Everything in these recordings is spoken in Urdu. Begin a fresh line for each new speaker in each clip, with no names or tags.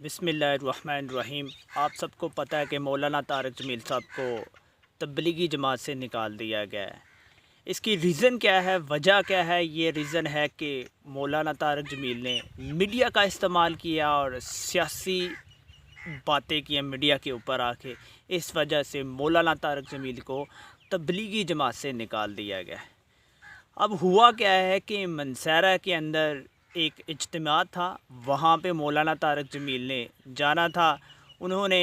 بسم اللہ الرحمن الرحیم۔ آپ سب کو پتہ ہے کہ مولانا طارق جمیل صاحب کو تبلیغی جماعت سے نکال دیا گیا ہے۔ اس کی ریزن کیا ہے، وجہ کیا ہے؟ یہ ریزن ہے کہ مولانا طارق جمیل نے میڈیا کا استعمال کیا اور سیاسی باتیں کی میڈیا کے اوپر آ کے، اس وجہ سے مولانا طارق جمیل کو تبلیغی جماعت سے نکال دیا گیا ہے۔ اب ہوا کیا ہے کہ منسیرہ کے اندر ایک اجتماع تھا، وہاں پہ مولانا طارق جمیل نے جانا تھا۔ انہوں نے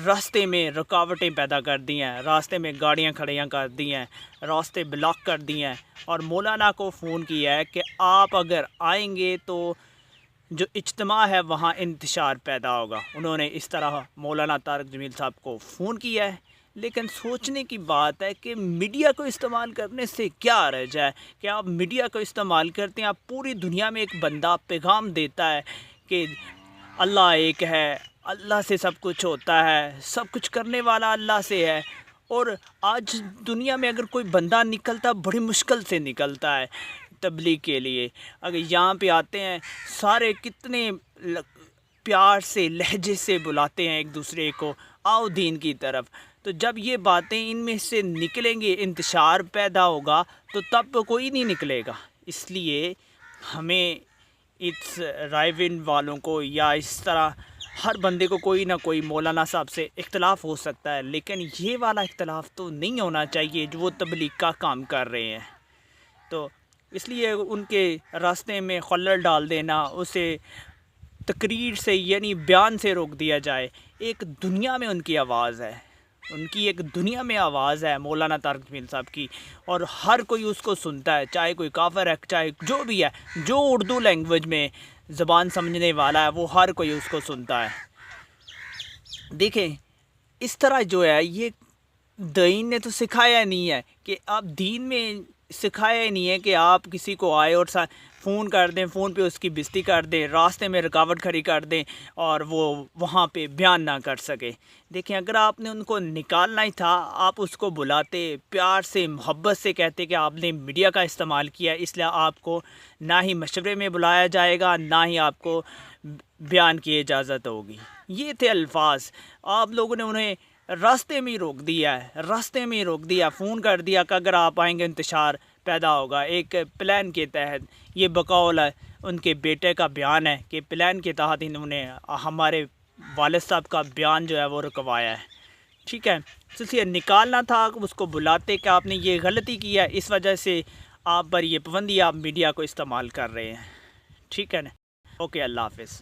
راستے میں رکاوٹیں پیدا کر دی ہیں، راستے میں گاڑیاں کھڑیاں کر دی ہیں، راستے بلاک کر دی ہیں، اور مولانا کو فون کیا ہے کہ آپ اگر آئیں گے تو جو اجتماع ہے وہاں انتشار پیدا ہوگا۔ انہوں نے اس طرح مولانا طارق جمیل صاحب کو فون کیا ہے۔ لیکن سوچنے کی بات ہے کہ میڈیا کو استعمال کرنے سے کیا حرج ہے کہ آپ میڈیا کو استعمال کرتے ہیں، آپ پوری دنیا میں ایک بندہ پیغام دیتا ہے کہ اللہ ایک ہے، اللہ سے سب کچھ ہوتا ہے، سب کچھ کرنے والا اللہ سے ہے۔ اور آج دنیا میں اگر کوئی بندہ نکلتا بڑی مشکل سے نکلتا ہے تبلیغ کے لیے، اگر یہاں پہ آتے ہیں سارے کتنے پیار سے لہجے سے بلاتے ہیں ایک دوسرے کو، آؤ دین کی طرف۔ تو جب یہ باتیں ان میں سے نکلیں گے، انتشار پیدا ہوگا، تو تب کوئی نہیں نکلے گا۔ اس لیے ہمیں اس رائے والوں کو یا اس طرح ہر بندے کو کوئی نہ کوئی مولانا صاحب سے اختلاف ہو سکتا ہے، لیکن یہ والا اختلاف تو نہیں ہونا چاہیے جو وہ تبلیغ کا کام کر رہے ہیں۔ تو اس لیے ان کے راستے میں خلل ڈال دینا، اسے تقریر سے یعنی بیان سے روک دیا جائے۔ ایک دنیا میں ان کی آواز ہے، ان کی ایک دنیا میں آواز ہے مولانا طارق جمیل صاحب کی، اور ہر کوئی اس کو سنتا ہے، چاہے کوئی کافر ہے، چاہے جو بھی ہے، جو اردو لینگویج میں زبان سمجھنے والا ہے وہ ہر کوئی اس کو سنتا ہے۔ دیکھیں اس طرح جو ہے یہ دین نے تو سکھایا نہیں ہے کہ آپ دین میں سکھایا ہی نہیں ہے کہ آپ کسی کو آئے اور فون کر دیں، فون پہ اس کی بےزتی کر دیں، راستے میں رکاوٹ کھڑی کر دیں اور وہ وہاں پہ بیان نہ کر سکے۔ دیکھیں اگر آپ نے ان کو نکالنا ہی تھا، آپ اس کو بلاتے، پیار سے محبت سے کہتے کہ آپ نے میڈیا کا استعمال کیا، اس لیے آپ کو نہ ہی مشورے میں بلایا جائے گا، نہ ہی آپ کو بیان کی اجازت ہوگی۔ یہ تھے الفاظ، آپ لوگوں نے انہیں راستے میں ہی روک دیا ہے، راستے میں ہی روک دیا، فون کر دیا کہ اگر آپ آئیں گے انتشار پیدا ہوگا۔ ایک پلان کے تحت، یہ بقول ہے ان کے بیٹے کا بیان ہے کہ پلان کے تحت انہوں نے ہمارے والد صاحب کا بیان جو ہے وہ رکوایا ہے۔ ٹھیک ہے، اس لیے نکالنا تھا، اس کو بلاتے کہ آپ نے یہ غلطی کی ہے، اس وجہ سے آپ پر یہ پابندی، آپ میڈیا کو استعمال کر رہے ہیں۔ ٹھیک ہے نا، اوکے، اللہ حافظ۔